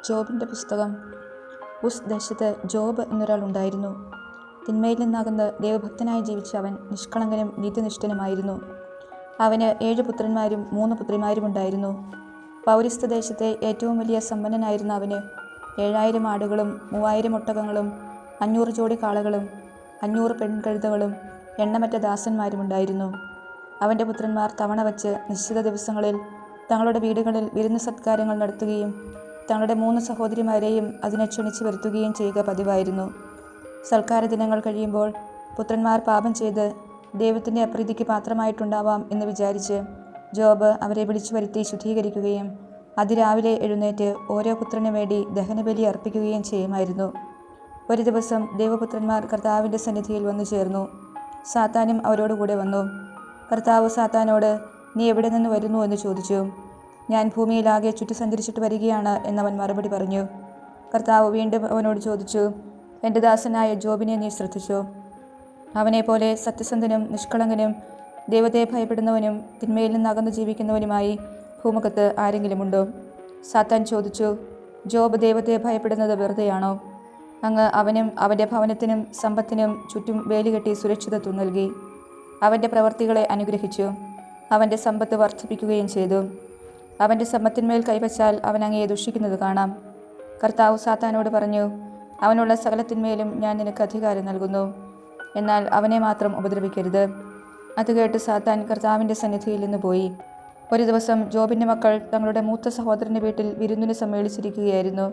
ജോബിൻ്റെ പുസ്തകം. ഉസ് ദേശത്ത് ജോബ് എന്നൊരാൾ ഉണ്ടായിരുന്നു. തിന്മയിൽ നിന്നകന്ന് ദൈവഭക്തനായി ജീവിച്ച അവൻ നിഷ്കളങ്കനും നീതിനിഷ്ഠനുമായിരുന്നു. അവന് 7 പുത്രന്മാരും 3 പുത്രിമാരും ഉണ്ടായിരുന്നു. പൗരസ്ത്യ ദേശത്തെ ഏറ്റവും വലിയ സമ്പന്നനായിരുന്ന അവന് 7000 ആടുകളും 3000 ഒട്ടകങ്ങളും 500 ജോടി കാളകളും 500 പെൺകഴുതകളും എണ്ണമറ്റ ദാസന്മാരും ഉണ്ടായിരുന്നു. അവൻ്റെ പുത്രന്മാർ തവണ വച്ച് നിശ്ചിത ദിവസങ്ങളിൽ തങ്ങളുടെ വീടുകളിൽ വിരുന്ന് സത്കാരങ്ങൾ നടത്തുകയും തങ്ങളുടെ 3 സഹോദരിമാരെയും അതിനെ ക്ഷണിച്ചു വരുത്തുകയും ചെയ്യുക പതിവായിരുന്നു. സൽക്കാര ദിനങ്ങൾ കഴിയുമ്പോൾ പുത്രന്മാർ പാപം ചെയ്ത് ദൈവത്തിൻ്റെ അപ്രീതിക്ക് പാത്രമായിട്ടുണ്ടാവാം എന്ന് വിചാരിച്ച് ജോബ് അവരെ വിളിച്ചു വരുത്തി ശുദ്ധീകരിക്കുകയും അതിരാവിലെ എഴുന്നേറ്റ് ഓരോ പുത്രനു വേണ്ടി ദഹനബലി അർപ്പിക്കുകയും ചെയ്യുമായിരുന്നു. ഒരു ദിവസം ദൈവപുത്രന്മാർ കർത്താവിൻ്റെ സന്നിധിയിൽ വന്നു ചേർന്നു. സാത്താനും അവരോടുകൂടെ വന്നു. കർത്താവ് സാത്താനോട്, നീ എവിടെ നിന്ന് വരുന്നു എന്ന് ചോദിച്ചു. ഞാൻ ഭൂമിയിലാകെ ചുറ്റി സഞ്ചരിച്ചിട്ട് വരികയാണ് എന്നവൻ മറുപടി പറഞ്ഞു. കർത്താവ് വീണ്ടും അവനോട് ചോദിച്ചു, എൻ്റെ ദാസനായ ജോബിനെ നീ ശ്രദ്ധിച്ചോ? അവനെപ്പോലെ സത്യസന്ധനും നിഷ്കളങ്കനും ദൈവത്തെ ഭയപ്പെടുന്നവനും തിന്മയിൽ നിന്ന് അകന്നു ജീവിക്കുന്നവനുമായി ഭൂമുഖത്ത് ആരെങ്കിലുമുണ്ടോ? സാത്താൻ ചോദിച്ചു, ജോബ് ദൈവത്തെ ഭയപ്പെടുന്നത് വെറുതെയാണോ? അങ്ങ് അവനും അവൻ്റെ ഭവനത്തിനും സമ്പത്തിനും ചുറ്റും വേലികെട്ടി സുരക്ഷിതത്വം നൽകി. അവൻ്റെ പ്രവർത്തികളെ അനുഗ്രഹിച്ചു. അവൻ്റെ സമ്പത്ത് വർദ്ധിപ്പിക്കുകയും ചെയ്തു. അവൻ്റെ സമ്പത്തിന്മേൽ കൈവച്ചാൽ അവൻ അങ്ങയെ ദുഷിക്കുന്നത് കാണാം. കർത്താവ് സാത്താനോട് പറഞ്ഞു, അവനുള്ള സകലത്തിന്മേലും ഞാൻ നിനക്ക് അധികാരം നൽകുന്നു. എന്നാൽ അവനെ മാത്രം ഉപദ്രവിക്കരുത്. അത് കേട്ട് സാത്താൻ കർത്താവിൻ്റെ സന്നിധിയിൽ നിന്ന് പോയി. ഒരു ദിവസം ജോബിൻ്റെ മക്കൾ തങ്ങളുടെ മൂത്ത സഹോദരൻ്റെ വീട്ടിൽ വിരുന്നിന് സമ്മേളിച്ചിരിക്കുകയായിരുന്നു.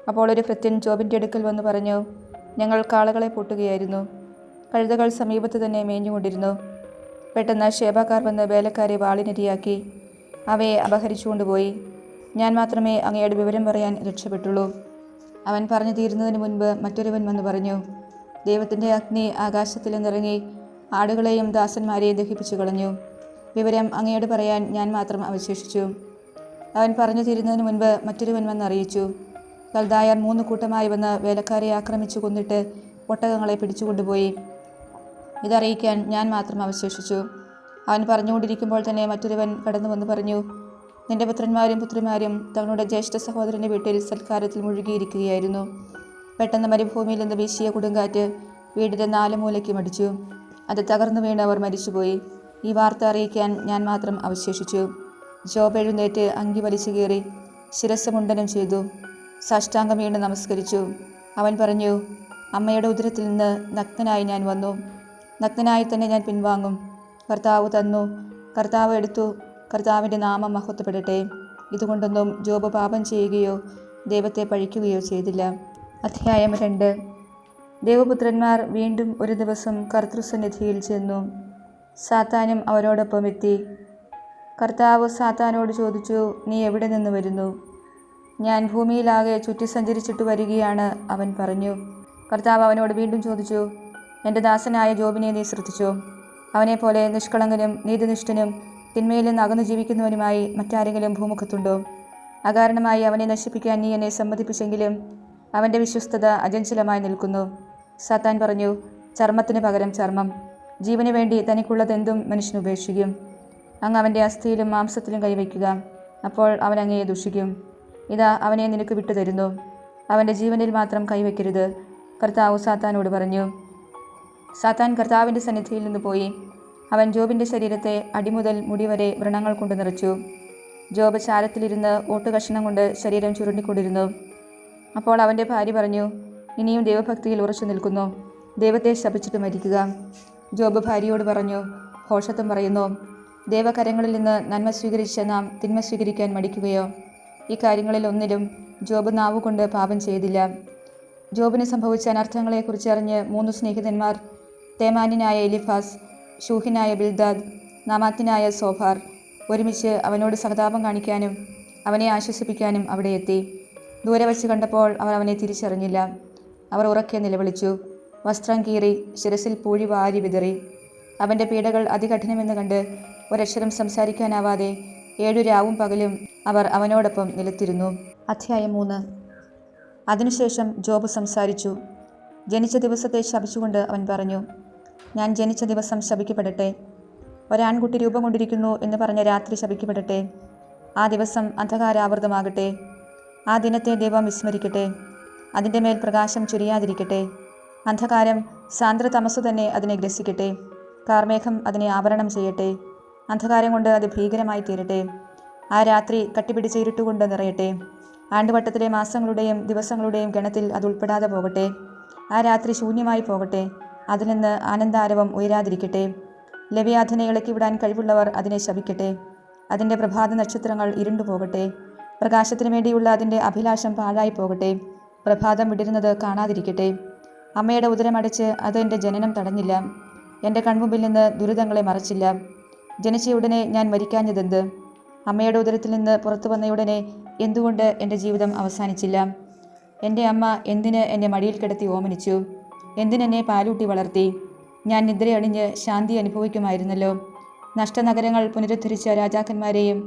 അപ്പോൾ ഒരു ഭൃത്യൻ ജോബിൻ്റെ അടുക്കൽ വന്ന് പറഞ്ഞു, ഞങ്ങൾ കാളകളെ പൂട്ടുകയായിരുന്നു. കഴുതകൾ സമീപത്ത് തന്നെ മേഞ്ഞുകൊണ്ടിരുന്നു. പെട്ടെന്ന് ശേബക്കാർ വന്ന് വേലക്കാരെ വാളിനിരയാക്കി അവയെ അപഹരിച്ചുകൊണ്ടുപോയി. ഞാൻ മാത്രമേ അങ്ങയുടെ വിവരം പറയാൻ രക്ഷപ്പെട്ടുള്ളൂ. അവൻ പറഞ്ഞു തീരുന്നതിന് മുൻപ് മറ്റൊരുവൻ വന്ന് പറഞ്ഞു, ദൈവത്തിൻ്റെ അഗ്നി ആകാശത്തിൽ നിന്നിറങ്ങി ആടുകളെയും ദാസന്മാരെയും ദഹിപ്പിച്ചു കളഞ്ഞു. വിവരം അങ്ങയോട് പറയാൻ ഞാൻ മാത്രം അവശേഷിച്ചു. അവൻ പറഞ്ഞു തീരുന്നതിന് മുൻപ് മറ്റൊരുവൻ വന്ന് അറിയിച്ചു, കൽദായർ 3 കൂട്ടമായി വന്ന് വേലക്കാരെ ആക്രമിച്ചു കൊന്നിട്ട് ഒട്ടകങ്ങളെ പിടിച്ചുകൊണ്ടുപോയി. ഇതറിയിക്കാൻ ഞാൻ മാത്രം അവശേഷിച്ചു. അവൻ പറഞ്ഞുകൊണ്ടിരിക്കുമ്പോൾ തന്നെ മറ്റൊരുവൻ കടന്നു വന്ന് പറഞ്ഞു, നിന്റെ പുത്രന്മാരും പുത്രിമാരും തങ്ങളുടെ ജ്യേഷ്ഠ സഹോദരൻ്റെ വീട്ടിൽ സൽക്കാരത്തിൽ മുഴുകിയിരിക്കുകയായിരുന്നു. പെട്ടെന്ന് മരുഭൂമിയിൽ നിന്ന് വീശിയ കൊടുങ്കാറ്റ് വീടിൻ്റെ 4 മൂലയ്ക്കും അടിച്ചു. അത് തകർന്നു വീണ് അവർ മരിച്ചുപോയി. ഈ വാർത്ത അറിയിക്കാൻ ഞാൻ മാത്രം അവശേഷിച്ചു. ജോബ് എഴുന്നേറ്റ് അങ്കി വലിച്ചു കീറി ശിരസ്സ് മുണ്ഡനം ചെയ്തു. സാഷ്ടാംഗം വീണ് നമസ്കരിച്ചു. അവൻ പറഞ്ഞു, അമ്മയുടെ ഉദരത്തിൽ നിന്ന് നഗ്നനായി ഞാൻ വന്നു. നഗ്നനായി തന്നെ ഞാൻ പിൻവാങ്ങും. കർത്താവ് തന്നു, കർത്താവ് എടുത്തു, കർത്താവിൻ്റെ നാമം മഹത്വപ്പെടട്ടെ. ഇതുകൊണ്ടൊന്നും ജോബ് പാപം ചെയ്യുകയോ ദൈവത്തെ പഴിക്കുകയോ ചെയ്തില്ല. അധ്യായം 2. ദേവപുത്രന്മാർ വീണ്ടും ഒരു ദിവസം കർത്തൃസന്നിധിയിൽ ചെന്നു. സാത്താനും അവരോടൊപ്പം എത്തി. കർത്താവ് സാത്താനോട് ചോദിച്ചു, നീ എവിടെ നിന്ന് വരുന്നു? ഞാൻ ഭൂമിയിലാകെ ചുറ്റി സഞ്ചരിച്ചിട്ട് വരികയാണ്, അവൻ പറഞ്ഞു. കർത്താവ് അവനോട് വീണ്ടും ചോദിച്ചു, എൻ്റെ ദാസനായ ജോബിനെ നീ ശ്രദ്ധിച്ചോ? അവനെപ്പോലെ നിഷ്കളങ്കനും നീതിനിഷ്ഠനും തിന്മയിൽ നിന്ന് അകന്നു ജീവിക്കുന്നവനുമായി മറ്റാരെങ്കിലും ഭൂമുഖത്തുണ്ടോ? അകാരണമായി അവനെ നശിപ്പിക്കാൻ നീ എന്നെ സമ്മതിപ്പിച്ചെങ്കിലും അവൻ്റെ വിശ്വസ്തത അചഞ്ചലമായി നിൽക്കുന്നു. സാത്താൻ പറഞ്ഞു, ചർമ്മത്തിന് പകരം ചർമ്മം. ജീവന് വേണ്ടി തനിക്കുള്ളതെന്തും മനുഷ്യൻ ഉപേക്ഷിക്കും. അങ്ങ് അവൻ്റെ അസ്ഥിയിലും മാംസത്തിലും കൈവയ്ക്കുക, അപ്പോൾ അവൻ അങ്ങയെ ദുഷിക്കും. ഇതാ അവനെ നിനക്ക് വിട്ടുതരുന്നു. അവൻ്റെ ജീവനിൽ മാത്രം കൈവയ്ക്കരുത്, കർത്താവ് സാത്താനോട് പറഞ്ഞു. സാത്താൻ കർത്താവിൻ്റെ സന്നിധിയിൽ നിന്ന് പോയി. അവൻ ജോബിൻ്റെ ശരീരത്തെ അടിമുതൽ മുടി വരെ വ്രണങ്ങൾ കൊണ്ട് നിറച്ചു. ജോബ് ചാരത്തിലിരുന്ന് ഓട്ടുകഷണം കൊണ്ട് ശരീരം ചുരുണ്ടിക്കൊണ്ടിരുന്നു. അപ്പോൾ അവൻ്റെ ഭാര്യ പറഞ്ഞു, ഇനിയും ദൈവഭക്തിയിൽ ഉറച്ചു നിൽക്കുന്നു, ദൈവത്തെ ശപിച്ചിട്ട് മരിക്കുക. ജോബ് ഭാര്യയോട് പറഞ്ഞു, ഭോഷത്വം പറയുന്നു. ദൈവകരങ്ങളിൽ നിന്ന് നന്മ സ്വീകരിച്ച നാം തിന്മ സ്വീകരിക്കാൻ മടിക്കുകയോ? ഈ കാര്യങ്ങളിൽ ഒന്നിലും ജോബ് നാവുകൊണ്ട് പാപം ചെയ്തില്ല. ജോബിന് സംഭവിച്ച അനർത്ഥങ്ങളെക്കുറിച്ച് അറിഞ്ഞ് 3 സ്നേഹിതന്മാർ, തേമാന്യനായ എലിഫാസ്, ഷൂഹിനായ ബിൽദാദ്, നാമാത്യനായ സോഫാർ, ഒരുമിച്ച് അവനോട് സഹതാപം കാണിക്കാനും അവനെ ആശ്വസിപ്പിക്കാനും അവിടെ എത്തി. ദൂരെ വച്ച് കണ്ടപ്പോൾ അവർ അവനെ തിരിച്ചറിഞ്ഞില്ല. അവർ ഉറക്കെ നിലവിളിച്ചു. വസ്ത്രം കീറി ശിരസിൽ പൂഴി വാരി വിതറി. അവൻ്റെ പീഡകൾ അതികഠിനമെന്ന് കണ്ട് ഒരക്ഷരം സംസാരിക്കാനാവാതെ 7 രാവും പകലും അവർ അവനോടൊപ്പം നിലത്തിരുന്നു. അധ്യായം 3. അതിനുശേഷം ജോബ് സംസാരിച്ചു. ജനിച്ച ദിവസത്തെ ശപിച്ചുകൊണ്ട് അവൻ പറഞ്ഞു, ഞാൻ ജനിച്ച ദിവസം ശപിക്കപ്പെടട്ടെ. ഒരാൺകുട്ടി രൂപം കൊണ്ടിരിക്കുന്നു എന്ന് പറഞ്ഞ രാത്രി ശപിക്കപ്പെടട്ടെ. ആ ദിവസം അന്ധകാരാവൃതമാകട്ടെ. ആ ദിനത്തെ ദൈവം വിസ്മരിക്കട്ടെ. അതിൻ്റെ മേൽ പ്രകാശം ചൊരിയാതിരിക്കട്ടെ. അന്ധകാരം സാന്ദ്രതമസ്സു തന്നെ അതിനെ ഗ്രസിക്കട്ടെ. കാർമേഘം അതിനെ ആവരണം ചെയ്യട്ടെ. അന്ധകാരം കൊണ്ട് അത് ഭീകരമായി തീരട്ടെ. ആ രാത്രി കട്ടിപിടിച്ച ഇരുട്ടുകൊണ്ട് നിറയട്ടെ. ആണ്ടുവട്ടത്തിലെ മാസങ്ങളുടെയും ദിവസങ്ങളുടെയും ഗണത്തിൽ അത് ഉൾപ്പെടാതെ പോകട്ടെ. ആ രാത്രി ശൂന്യമായി പോകട്ടെ. അതിൽ നിന്ന് ആനന്ദാരവം ഉയരാതിരിക്കട്ടെ. ലവ്യാധനെ ഇളക്കിവിടാൻ കഴിവുള്ളവർ അതിനെ ശപിക്കട്ടെ. അതിൻ്റെ പ്രഭാത നക്ഷത്രങ്ങൾ ഇരുണ്ടു പോകട്ടെ. പ്രകാശത്തിനു വേണ്ടിയുള്ള അതിൻ്റെ അഭിലാഷം പാഴായി പോകട്ടെ. പ്രഭാതം വിടരുന്നത് കാണാതിരിക്കട്ടെ. അമ്മയുടെ ഉദരമടച്ച് അത് എൻ്റെ ജനനം തടഞ്ഞില്ല. എൻ്റെ കൺമുമ്പിൽ നിന്ന് ദുരിതങ്ങളെ മറച്ചില്ല. ജനിച്ചയുടനെ ഞാൻ മരിക്കാഞ്ഞതെന്ത്? അമ്മയുടെ ഉദരത്തിൽ നിന്ന് പുറത്തു വന്നയുടനെ എന്തുകൊണ്ട് എൻ്റെ ജീവിതം അവസാനിച്ചില്ല? എൻ്റെ അമ്മ എന്തിന് എന്നെ മടിയിൽ കിടത്തി ഓമനിച്ചു? എന്തിനെന്നെ പാലൂട്ടി വളർത്തി? ഞാൻ നിദ്രയണിഞ്ഞ് ശാന്തി അനുഭവിക്കുമായിരുന്നല്ലോ. നഷ്ടനഗരങ്ങൾ പുനരുദ്ധരിച്ച രാജാക്കന്മാരെയും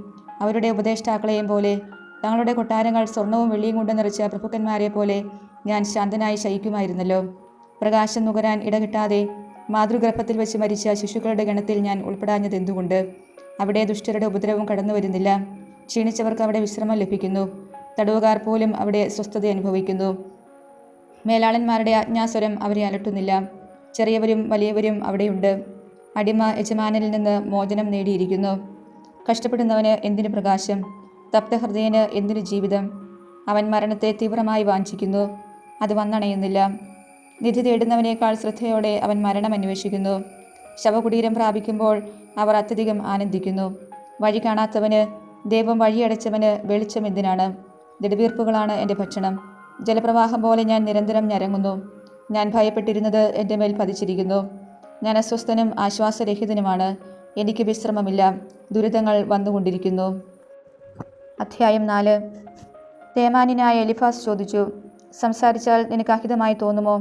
അവരുടെ ഉപദേഷ്ടാക്കളെയും പോലെ, തങ്ങളുടെ കൊട്ടാരങ്ങൾ സ്വർണവും വെള്ളിയും കൊണ്ട് നിറച്ച പ്രഭുക്കന്മാരെ പോലെ ഞാൻ ശാന്തനായി ശയിക്കുമായിരുന്നല്ലോ. പ്രകാശം നുകരാൻ ഇടകിട്ടാതെ മാതൃഗർഭത്തിൽ വെച്ച് മരിച്ച ശിശുക്കളുടെ ഗണത്തിൽ ഞാൻ ഉൾപ്പെടാഞ്ഞതെന്തുകൊണ്ട്? അവിടെ ദുഷ്ടരുടെ ഉപദ്രവം കടന്നു വരുന്നില്ല. ക്ഷീണിച്ചവർക്ക് അവിടെ വിശ്രമം ലഭിക്കുന്നു. തടവുകാർ പോലും അവിടെ സ്വസ്ഥത അനുഭവിക്കുന്നു. മേലാളന്മാരുടെ ആജ്ഞാസ്വരം അവരെ അലട്ടുന്നില്ല. ചെറിയവരും വലിയവരും അവിടെയുണ്ട്. അടിമ യജമാനനിൽ നിന്ന് മോചനം നേടിയിരിക്കുന്നു. കഷ്ടപ്പെടുന്നവന് എന്തിനു പ്രകാശം? തപ്തഹൃദയന് എന്തിനു ജീവിതം? അവൻ മരണത്തെ തീവ്രമായി വാഞ്ചിക്കുന്നു. അത് വന്നണയുന്നില്ല. നിധി തേടുന്നവനേക്കാൾ ശ്രദ്ധയോടെ അവൻ മരണം അന്വേഷിക്കുന്നു. ശവകുടീരം പ്രാപിക്കുമ്പോൾ അവർ അത്യധികം ആനന്ദിക്കുന്നു. വഴി കാണാത്തവന്, ദൈവം വഴിയടച്ചവന് വെളിച്ചം എന്തിനാണ്? നെടുവീർപ്പുകളാണ് എൻ്റെ ഭക്ഷണം. ജലപ്രവാഹം പോലെ ഞാൻ നിരന്തരം ഞരങ്ങുന്നു. ഞാൻ ഭയപ്പെട്ടിരുന്നത് എൻ്റെ മേൽ പതിച്ചിരിക്കുന്നു. ഞാൻ അസ്വസ്ഥനും ആശ്വാസരഹിതനുമാണ്. എനിക്ക് വിശ്രമമില്ല. ദുരിതങ്ങൾ വന്നുകൊണ്ടിരിക്കുന്നു. അധ്യായം 4. തേമാന്യനായ എലിഫാസ് ചോദിച്ചു, സംസാരിച്ചാൽ നിനക്ക് അഹിതമായി തോന്നുമോ?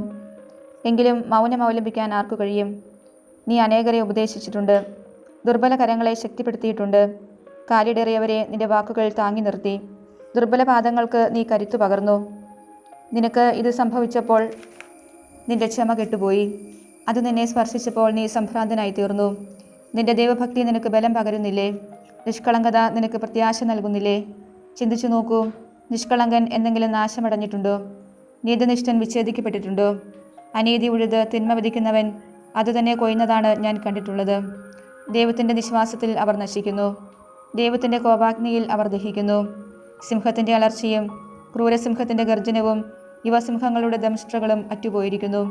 എങ്കിലും മൗനം അവലംബിക്കാൻ ആർക്കു കഴിയും? നീ അനേകരെ ഉപദേശിച്ചിട്ടുണ്ട്. ദുർബല കരങ്ങളെ ശക്തിപ്പെടുത്തിയിട്ടുണ്ട്. കാലിടേറിയവരെ നിന്റെ വാക്കുകൾ താങ്ങി നിർത്തി. ദുർബല പാദങ്ങൾക്ക് നീ കരുത്തു പകർന്നു. നിനക്ക് ഇത് സംഭവിച്ചപ്പോൾ നിന്റെ ക്ഷമ കെട്ടുപോയി. അത് നിന്നെ സ്പർശിച്ചപ്പോൾ നീ സംഭ്രാന്തനായി തീർന്നു. നിന്റെ ദൈവഭക്തി നിനക്ക് ബലം പകരുന്നില്ലേ? നിഷ്കളങ്കത നിനക്ക് പ്രത്യാശ നൽകുന്നില്ലേ? ചിന്തിച്ചു നോക്കൂ. നിഷ്കളങ്കൻ എന്തെങ്കിലും നാശമടഞ്ഞിട്ടുണ്ടോ? നീതിനിഷ്ഠൻ വിച്ഛേദിക്കപ്പെട്ടിട്ടുണ്ടോ? അനീതി ഉഴുത് തിന്മ വിധിക്കുന്നവൻ അതുതന്നെ കൊയ്യുന്നതാണ് ഞാൻ കണ്ടിട്ടുള്ളത്. ദൈവത്തിൻ്റെ നിശ്വാസത്തിൽ അവർ നശിക്കുന്നു. ദൈവത്തിൻ്റെ കോപാഗ്നിയിൽ അവർ ദഹിക്കുന്നു. സിംഹത്തിൻ്റെ അലർച്ചയും ക്രൂരസിംഹത്തിൻ്റെ ഗർജനവും യുവസിംഹങ്ങളുടെ ദംഷ്ട്രകളും അറ്റുപോയിരിക്കുന്നു.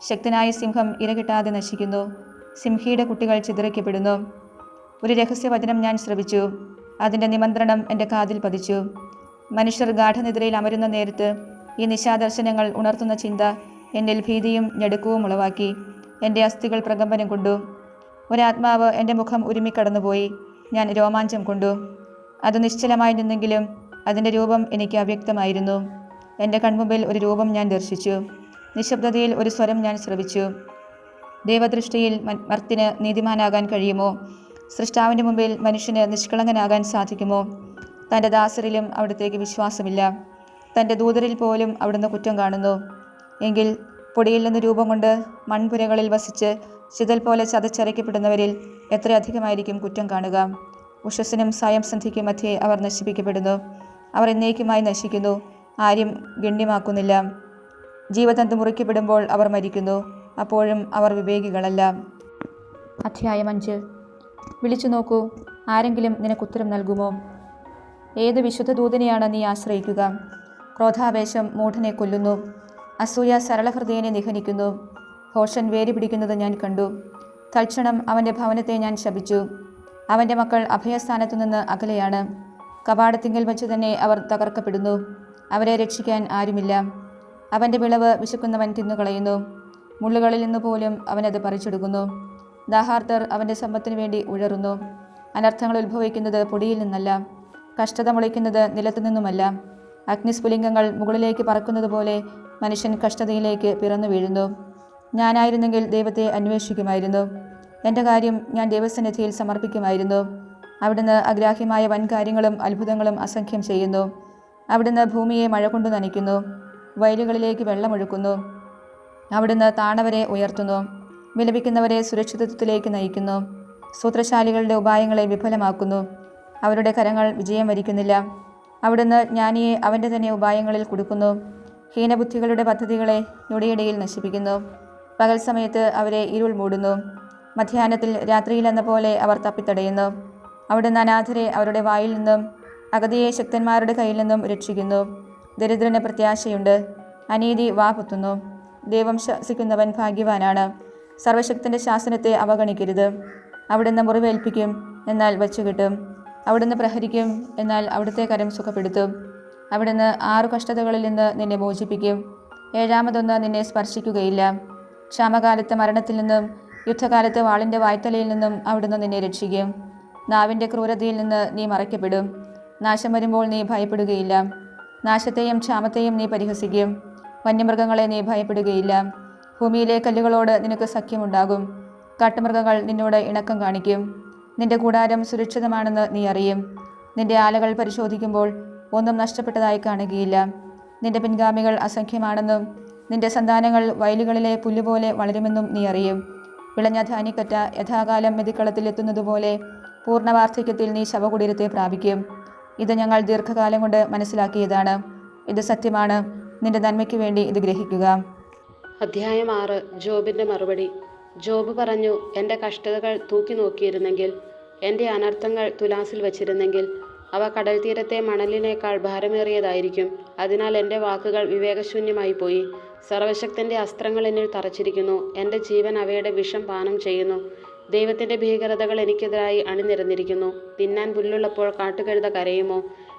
ശക്തനായ സിംഹം ഇരകിട്ടാതെ നശിക്കുന്നു. സിംഹിയുടെ കുട്ടികൾ ചിതറിക്കപ്പെടുന്നു. ഒരു രഹസ്യവചനം ഞാൻ ശ്രവിച്ചു. അതിൻ്റെ നിമന്ത്രണം എൻ്റെ കാതിൽ പതിച്ചു. മനുഷ്യർ ഗാഠനിദ്രയിൽ അമരുന്ന നേരത്ത് ഈ നിശാദർശനങ്ങൾ ഉണർത്തുന്ന ചിന്ത എന്നിൽ ഭീതിയും ഞെടുക്കവും ഉളവാക്കി. എൻ്റെ അസ്ഥികൾ പ്രകമ്പനം കൊണ്ടു. ഒരാത്മാവ് എൻ്റെ മുഖം ഉരുമിക്കടന്നുപോയി. ഞാൻ രോമാഞ്ചം കൊണ്ടു. അത് നിശ്ചലമായി നിന്നെങ്കിലും അതിൻ്റെ രൂപം എനിക്ക് അവ്യക്തമായിരുന്നു. എൻ്റെ കൺമുമ്പിൽ ഒരു രൂപം ഞാൻ ദർശിച്ചു. നിശബ്ദതയിൽ ഒരു സ്വരം ഞാൻ ശ്രവിച്ചു. ദൈവദൃഷ്ടിയിൽ മർത്യന് നീതിമാനാകാൻ കഴിയുമോ? സൃഷ്ടാവിൻ്റെ മുമ്പിൽ മനുഷ്യന് നിഷ്കളങ്കനാകാൻ സാധിക്കുമോ? തൻ്റെ ദാസരിലും അവിടത്തേക്ക് വിശ്വാസമില്ല. തൻ്റെ ദൂതരിൽ പോലും അവിടുന്ന് കുറ്റം കാണുന്നു. എങ്കിൽ പൊടിയിൽ നിന്ന് രൂപം കൊണ്ട് മൺപുരകളിൽ വസിച്ച് ചിതൽ പോലെ ചതച്ചരയ്ക്കപ്പെടുന്നവരിൽ എത്രയധികമായിരിക്കും കുറ്റം കാണുക? ഉഷസ്സിനും സായംസന്ധിക്കും മധ്യേ അവർ നശിപ്പിക്കപ്പെടുന്നു. അവർ എന്നേക്കുമായി നശിക്കുന്നു. ആരും ഗണ്യമാക്കുന്നില്ല. ജീവതന്തു മുറിക്കപ്പെടുമ്പോൾ അവർ മരിക്കുന്നു. അപ്പോഴും അവർ വിവേകികളല്ല. അധ്യായം 5. വിളിച്ചു നോക്കൂ. ആരെങ്കിലും നിനക്കുത്തരം നൽകുമോ? ഏത് വിശുദ്ധ ദൂതനെയാണ് നീ ആശ്രയിക്കുക? ക്രോധാവേശം മൂഢനെ കൊല്ലുന്നു. അസൂയ സരളഹൃദയനെ നിഹനിക്കുന്നു. ഭോഷൻ വേരി പിടിക്കുന്നത് ഞാൻ കണ്ടു. തൽക്ഷണം അവൻ്റെ ഭവനത്തെ ഞാൻ ശപിച്ചു. അവൻ്റെ മക്കൾ അഭയസ്ഥാനത്തു നിന്ന് അകലെയാണ്. കവാടത്തിങ്കൽ വച്ച് തന്നെ അവർ തകർക്കപ്പെടുന്നു. അവരെ രക്ഷിക്കാൻ ആരുമില്ല. അവൻ്റെ വിളവ് വിശക്കുന്നവൻ തിന്നുകളയുന്നു. മുള്ളുകളിൽ നിന്ന് പോലും അവനത് പറിച്ചെടുക്കുന്നു. ദാഹാർത്തർ അവൻ്റെ സമ്പത്തിനു വേണ്ടി ഉഴറുന്നു. അനർത്ഥങ്ങൾ ഉത്ഭവിക്കുന്നത് പൊടിയിൽ നിന്നല്ല. കഷ്ടത മുളയ്ക്കുന്നത് നിലത്തു നിന്നുമല്ല. അഗ്നിസ്ഫുലിംഗങ്ങൾ മുകളിലേക്ക് പറക്കുന്നത് പോലെ മനുഷ്യൻ കഷ്ടതയിലേക്ക് പിറന്നു വീഴുന്നു. ഞാനായിരുന്നെങ്കിൽ ദൈവത്തെ അന്വേഷിക്കുമായിരുന്നു. എൻ്റെ കാര്യം ഞാൻ ദൈവസന്നിധിയിൽ സമർപ്പിക്കുമായിരുന്നു. അവിടുന്ന് അഗ്രാഹ്യമായ വൻകാര്യങ്ങളും അത്ഭുതങ്ങളും അസംഖ്യം ചെയ്യുന്നു. അവിടുന്ന് ഭൂമിയെ മഴ കൊണ്ടു നനയ്ക്കുന്നു. വയലുകളിലേക്ക് വെള്ളമൊഴുക്കുന്നു. അവിടുന്ന് താണവരെ ഉയർത്തുന്നു. വിലപിക്കുന്നവരെ സുരക്ഷിതത്വത്തിലേക്ക് നയിക്കുന്നു. സൂത്രശാലികളുടെ ഉപായങ്ങളെ വിഫലമാക്കുന്നു. അവരുടെ കരങ്ങൾ വിജയം വരിക്കുന്നില്ല. അവിടുന്ന് ജ്ഞാനിയെ അവൻ്റെ തന്നെ ഉപായങ്ങളിൽ കുടുക്കുന്നു. ഹീനബുദ്ധികളുടെ പദ്ധതികളെ ഞൊടിയിടയിൽ നശിപ്പിക്കുന്നു. പകൽ സമയത്ത് അവരെ ഇരുൾ മൂടുന്നു. മധ്യാഹ്നത്തിൽ രാത്രിയിലെന്ന പോലെ അവർ തപ്പിത്തടയുന്നു. അവിടുന്ന് അനാഥരെ അവരുടെ വായിൽ നിന്നും അഗതിയെ ശക്തന്മാരുടെ കയ്യിൽ നിന്നും രക്ഷിക്കുന്നു. ദരിദ്രന് പ്രത്യാശയുണ്ട്, അനീതി വാപൊത്തുന്നു. ദൈവം ശാസിക്കുന്നവൻ ഭാഗ്യവാനാണ്. സർവശക്തൻ്റെ ശാസനത്തെ അവഗണിക്കരുത്. അവിടുന്ന് മുറിവേൽപ്പിക്കും, എന്നാൽ വച്ചുകിട്ടും. അവിടുന്ന് പ്രഹരിക്കും, എന്നാൽ അവിടുത്തെ കരം സുഖപ്പെടുത്തും. അവിടുന്ന് 6 കഷ്ടതകളിൽ നിന്ന് നിന്നെ മോചിപ്പിക്കും. 7-മതൊന്ന് നിന്നെ സ്പർശിക്കുകയില്ല. ക്ഷാമകാലത്ത് മരണത്തിൽ നിന്നും യുദ്ധകാലത്ത് വാളിൻ്റെ വായ്ത്തലയിൽ നിന്നും അവിടുന്ന് നിന്നെ രക്ഷിക്കും. നാവിൻ്റെ ക്രൂരതയിൽ നിന്ന് നീ മറയ്ക്കപ്പെടും. നാശം വരുമ്പോൾ നീ ഭയപ്പെടുകയില്ല. നാശത്തെയും ക്ഷാമത്തെയും നീ പരിഹസിക്കും. വന്യമൃഗങ്ങളെ നീ ഭയപ്പെടുകയില്ല. ഭൂമിയിലെ കല്ലുകളോട് നിനക്ക് സഖ്യമുണ്ടാകും. കാട്ടുമൃഗങ്ങൾ നിന്നോട് ഇണക്കം കാണിക്കും. നിന്റെ കൂടാരം സുരക്ഷിതമാണെന്ന് നീ അറിയും. നിന്റെ ആലകൾ പരിശോധിക്കുമ്പോൾ ഒന്നും നഷ്ടപ്പെട്ടതായി കാണുകയില്ല. നിന്റെ പിൻഗാമികൾ അസംഖ്യമാണെന്നും നിന്റെ സന്താനങ്ങൾ വയലുകളിലെ പുല്ലുപോലെ വളരുമെന്നും നീ അറിയും. വിളഞ്ഞ ധാന്യക്കറ്റ യഥാകാലം മെതിക്കളത്തിൽ എത്തുന്നതുപോലെ പൂർണ്ണവാർദ്ധക്യത്തിൽ നീ ശവകുടീരത്തെ പ്രാപിക്കും. ഇത് ഞങ്ങൾ ദീർഘകാലം കൊണ്ട് മനസ്സിലാക്കിയതാണ്. ഇത് സത്യമാണ്. നിന്റെ നന്മയ്ക്ക് വേണ്ടി ഇത് ഗ്രഹിക്കുക. അധ്യായം 6. ജോബിൻ്റെ മറുപടി. ജോബ് പറഞ്ഞു, എൻ്റെ കഷ്ടതകൾ തൂക്കി നോക്കിയിരുന്നെങ്കിൽ, എൻ്റെ അനർത്ഥങ്ങൾ തുലാസിൽ വച്ചിരുന്നെങ്കിൽ, അവ കടൽ തീരത്തെ മണലിനേക്കാൾ ഭാരമേറിയതായിരിക്കും. അതിനാൽ എൻ്റെ വാക്കുകൾ വിവേകശൂന്യമായി പോയി. സർവശക്തൻ്റെ അസ്ത്രങ്ങൾ എന്നിൽ തറച്ചിരിക്കുന്നു. എൻ്റെ ജീവൻ അവയുടെ വിഷം പാനം ചെയ്യുന്നു. ദൈവത്തിൻ്റെ ഭീകരതകൾ എനിക്കെതിരായി അണിനിരന്നിരിക്കുന്നു. തിന്നാൻ പുല്ലുള്ളപ്പോൾ കാട്ടുകഴുത കരയുമോ?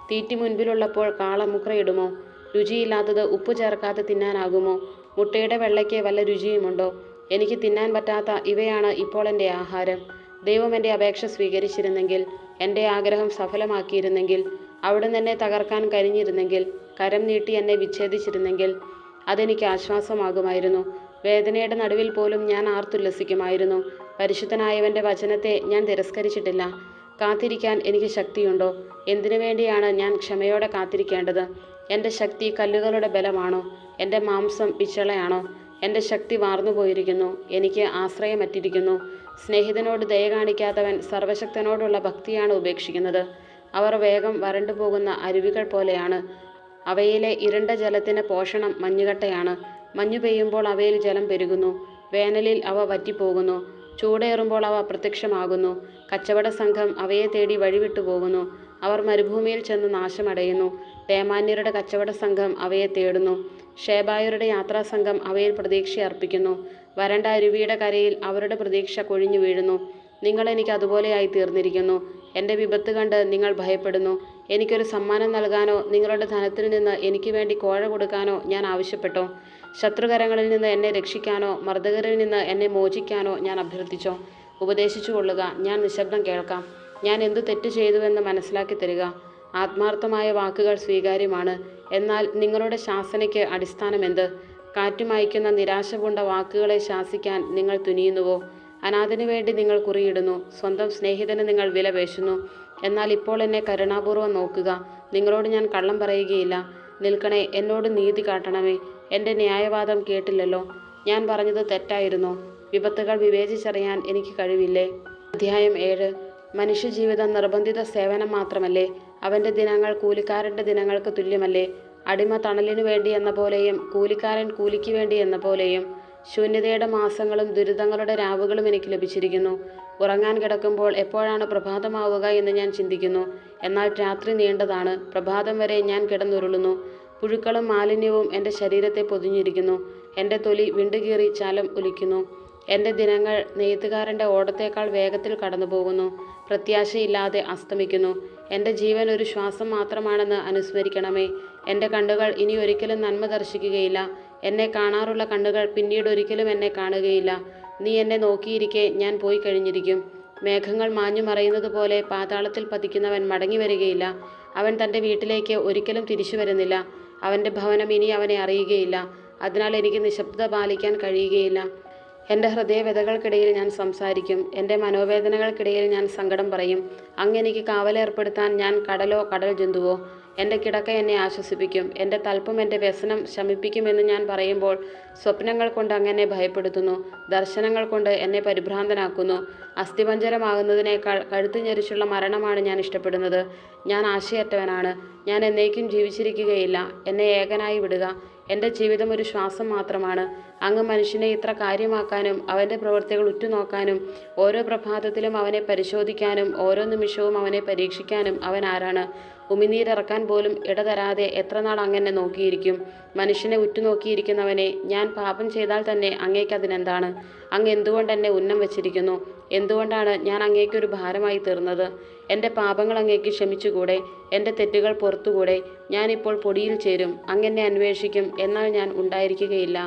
തീറ്റി മുൻപിലുള്ളപ്പോൾ കാള മുക്രയിടുമോ? രുചിയില്ലാത്തത് ഉപ്പ് ചേർക്കാതെ തിന്നാനാകുമോ? മുട്ടയുടെ വെള്ളയ്ക്ക് വല്ല രുചിയുമുണ്ടോ? എനിക്ക് തിന്നാൻ പറ്റാത്ത ഇവയാണ് ഇപ്പോൾ എൻ്റെ ആഹാരം. ദൈവം എൻ്റെ അപേക്ഷ സ്വീകരിച്ചിരുന്നെങ്കിൽ, എൻ്റെ ആഗ്രഹം സഫലമാക്കിയിരുന്നെങ്കിൽ, അവിടുന്ന് എന്നെ തകർക്കാൻ കഴിഞ്ഞിരുന്നെങ്കിൽ, കരം നീട്ടി എന്നെ വിച്ഛേദിച്ചിരുന്നെങ്കിൽ, അതെനിക്ക് ആശ്വാസമാകുമായിരുന്നു. വേദനയുടെ നടുവിൽ പോലും ഞാൻ ആർത്തുല്ലസിക്കുമായിരുന്നു. പരിശുദ്ധനായവൻ്റെ വചനത്തെ ഞാൻ തിരസ്കരിച്ചിട്ടില്ല. കാത്തിരിക്കാൻ എനിക്ക് ശക്തിയുണ്ടോ? എന്തിനു വേണ്ടിയാണ് ഞാൻ ക്ഷമയോടെ കാത്തിരിക്കേണ്ടത്? എൻ്റെ ശക്തി കല്ലുകളുടെ ബലമാണോ? എൻ്റെ മാംസം പിച്ചളയാണോ? എൻ്റെ ശക്തി വാർന്നുപോയിരിക്കുന്നു. എനിക്ക് ആശ്രയമറ്റിരിക്കുന്നു. സ്നേഹിതനോട് ദയ കാണിക്കാത്തവൻ സർവശക്തനോടുള്ള ഭക്തിയാണ് ഉപേക്ഷിക്കുന്നത്. അവർ വേഗം വരണ്ടുപോകുന്ന അരുവികൾ പോലെയാണ്. അവയിലെ ഇരുണ്ട ജലത്തിന് പോഷണം മഞ്ഞുകട്ടയാണ്. മഞ്ഞു പെയ്യുമ്പോൾ അവയിൽ ജലം പെരുകുന്നു. വേനലിൽ അവ വറ്റിപ്പോകുന്നു. ചൂടേറുമ്പോൾ അവ പ്രത്യക്ഷമാകുന്നു. കച്ചവട സംഘം അവയെ തേടി വഴിവിട്ടു പോകുന്നു. അവർ മരുഭൂമിയിൽ ചെന്ന് നാശമടയുന്നു. തേമാന്യരുടെ കച്ചവട സംഘം അവയെ തേടുന്നു. ഷേബായരുടെ യാത്രാസംഘം അവയിൽ പ്രതീക്ഷ അർപ്പിക്കുന്നു. വരണ്ട അരുവിയുടെ കരയിൽ അവരുടെ പ്രതീക്ഷ കൊഴിഞ്ഞു വീഴുന്നു. നിങ്ങൾ എനിക്ക് അതുപോലെയായി തീർന്നിരിക്കുന്നു. എൻ്റെ വിപത്ത് കണ്ട് നിങ്ങൾ ഭയപ്പെടുന്നു. എനിക്കൊരു സമ്മാനം നൽകാനോ നിങ്ങളുടെ ധനത്തിൽ നിന്ന് എനിക്ക് വേണ്ടി കോഴ കൊടുക്കാനോ ഞാൻ ആവശ്യപ്പെട്ടോ? ശത്രുകരങ്ങളിൽ നിന്ന് എന്നെ രക്ഷിക്കാനോ മർദ്ദകരിൽ നിന്ന് എന്നെ മോചിക്കാനോ ഞാൻ അഭ്യർത്ഥിച്ചോ? ഉപദേശിച്ചു കൊള്ളുക, ഞാൻ നിശബ്ദം കേൾക്കാം. ഞാൻ എന്തു തെറ്റ് ചെയ്തുവെന്ന് മനസ്സിലാക്കി തരിക. ആത്മാർത്ഥമായ വാക്കുകൾ സ്വീകാര്യമാണ്. എന്നാൽ നിങ്ങളുടെ ശാസനയ്ക്ക് അടിസ്ഥാനമെന്ത്? കാറ്റുമയക്കുന്ന നിരാശ പൂണ്ട വാക്കുകളെ ശാസിക്കാൻ നിങ്ങൾ തുനിയുന്നുവോ? അനാഥന് വേണ്ടി നിങ്ങൾ കുറിയിടുന്നു. സ്വന്തം സ്നേഹിതന് നിങ്ങൾ വിലപേശുന്നു. എന്നാൽ ഇപ്പോൾ എന്നെ കരുണാപൂർവ്വം നോക്കുക. നിങ്ങളോട് ഞാൻ കള്ളം പറയുകയില്ല. നിൽക്കണേ, എന്നോട് നീതി കാട്ടണമേ. എൻ്റെ ന്യായവാദം കേട്ടില്ലല്ലോ. ഞാൻ പറഞ്ഞത് തെറ്റായിരുന്നോ? വിപത്തുകൾ വിവേചിച്ചറിയാൻ എനിക്ക് കഴിവില്ലേ? അധ്യായം 7. മനുഷ്യജീവിതം നിർബന്ധിത സേവനം മാത്രമല്ലേ? അവൻ്റെ ദിനങ്ങൾ കൂലിക്കാരൻ്റെ ദിനങ്ങൾക്ക് തുല്യമല്ലേ? അടിമ തണലിനു വേണ്ടി എന്ന പോലെയും കൂലിക്കാരൻ കൂലിക്ക് വേണ്ടി എന്ന പോലെയും. ശൂന്യതയുടെ മാസങ്ങളും ദുരിതങ്ങളുടെ രാവുകളും എനിക്ക് ലഭിച്ചിരിക്കുന്നു. ഉറങ്ങാൻ കിടക്കുമ്പോൾ എപ്പോഴാണ് പ്രഭാതമാവുക എന്ന് ഞാൻ ചിന്തിക്കുന്നു. എന്നാൽ രാത്രി നീണ്ടതാണ്. പ്രഭാതം വരെ ഞാൻ കിടന്നുരുളുന്നു. പുഴുക്കളും മാലിന്യവും എൻ്റെ ശരീരത്തെ പൊതിഞ്ഞിരിക്കുന്നു. എൻ്റെ തൊലി വിണ്ടുകീറി ചലം ഒലിക്കുന്നു. എൻ്റെ ദിനങ്ങൾ നെയ്ത്തുകാരൻ്റെ ഓടത്തേക്കാൾ വേഗത്തിൽ കടന്നു പോകുന്നു. പ്രത്യാശയില്ലാതെ അസ്തമിക്കുന്നു. എൻ്റെ ജീവൻ ഒരു ശ്വാസം മാത്രമാണെന്ന് അനുസ്മരിക്കണമേ. എൻ്റെ കണ്ണുകൾ ഇനി ഒരിക്കലും നന്മ ദർശിക്കുകയില്ല. എന്നെ കാണാറുള്ള കണ്ണുകൾ പിന്നീട് ഒരിക്കലും എന്നെ കാണുകയില്ല. നീ എന്നെ നോക്കിയിരിക്കെ ഞാൻ പോയി കഴിഞ്ഞിരിക്കും. മേഘങ്ങൾ മാഞ്ഞു മറയുന്നത് പോലെ പാതാളത്തിൽ പതിക്കുന്നവൻ മടങ്ങി വരികയില്ല. അവൻ തൻ്റെ വീട്ടിലേക്ക് ഒരിക്കലും തിരിച്ചു വരുന്നില്ല. അവൻ്റെ ഭവനം ഇനി അവനെ അറിയുകയില്ല. അതിനാൽ എനിക്ക് നിശബ്ദത പാലിക്കാൻ കഴിയുകയില്ല. എൻ്റെ ഹൃദയവ്യഥകൾക്കിടയിൽ ഞാൻ സംസാരിക്കും. എൻ്റെ മനോവേദനകൾക്കിടയിൽ ഞാൻ സങ്കടം പറയും. അങ്ങ് എനിക്ക് കാവലേർപ്പെടുത്താൻ ഞാൻ കടലോ കടൽ ജന്തുവോ? എൻ്റെ കിടക്ക എന്നെ ആശ്വസിപ്പിക്കും. എൻ്റെ തൽപ്പം എൻ്റെ വ്യസനം ശമിപ്പിക്കുമെന്ന് ഞാൻ പറയുമ്പോൾ സ്വപ്നങ്ങൾ കൊണ്ട് അങ്ങനെ ഭയപ്പെടുത്തുന്നു. ദർശനങ്ങൾ കൊണ്ട് എന്നെ പരിഭ്രാന്തനാക്കുന്നു. അസ്ഥിപഞ്ജരമാകുന്നതിനേക്കാൾ കഴുത്ത് ഞെരിച്ചുള്ള മരണമാണ് ഞാൻ ഇഷ്ടപ്പെടുന്നത്. ഞാൻ ആശയറ്റവനാണ്. ഞാൻ എന്നേക്കും ജീവിച്ചിരിക്കുകയില്ല. എന്നെ ഏകനായി വിടുക. എൻ്റെ ജീവിതം ഒരു ശ്വാസം മാത്രമാണ്. അങ്ങ് മനുഷ്യനെ ഇത്ര കാര്യമാക്കാനും അവൻ്റെ പ്രവൃത്തികൾ ഉറ്റുനോക്കാനും ഓരോ പ്രഭാതത്തിലും അവനെ പരിശോധിക്കാനും ഓരോ നിമിഷവും അവനെ പരീക്ഷിക്കാനും അവൻ ആരാണ്? ഉമിനീരിറക്കാൻ പോലും ഇടതരാതെ എത്രനാൾ അങ്ങനെ നോക്കിയിരിക്കും? മനുഷ്യനെ ഉറ്റുനോക്കിയിരിക്കുന്നവനെ, ഞാൻ പാപം ചെയ്താൽ തന്നെ അങ്ങേക്കതിനെന്താണ്? അങ്ങ് എന്തുകൊണ്ട് എന്നെ ഉന്നം വച്ചിരിക്കുന്നു? എന്തുകൊണ്ടാണ് ഞാൻ അങ്ങേക്കൊരു ഭാരമായി തീർന്നത്? എൻ്റെ പാപങ്ങൾ അങ്ങേക്ക് ക്ഷമിച്ചുകൂടെ? എൻ്റെ തെറ്റുകൾ പുറത്തുകൂടെ? ഞാനിപ്പോൾ പൊടിയിൽ ചേരും. അങ്ങെന്നെ അന്വേഷിക്കും, എന്നാൽ ഞാൻ ഉണ്ടായിരിക്കുകയില്ല.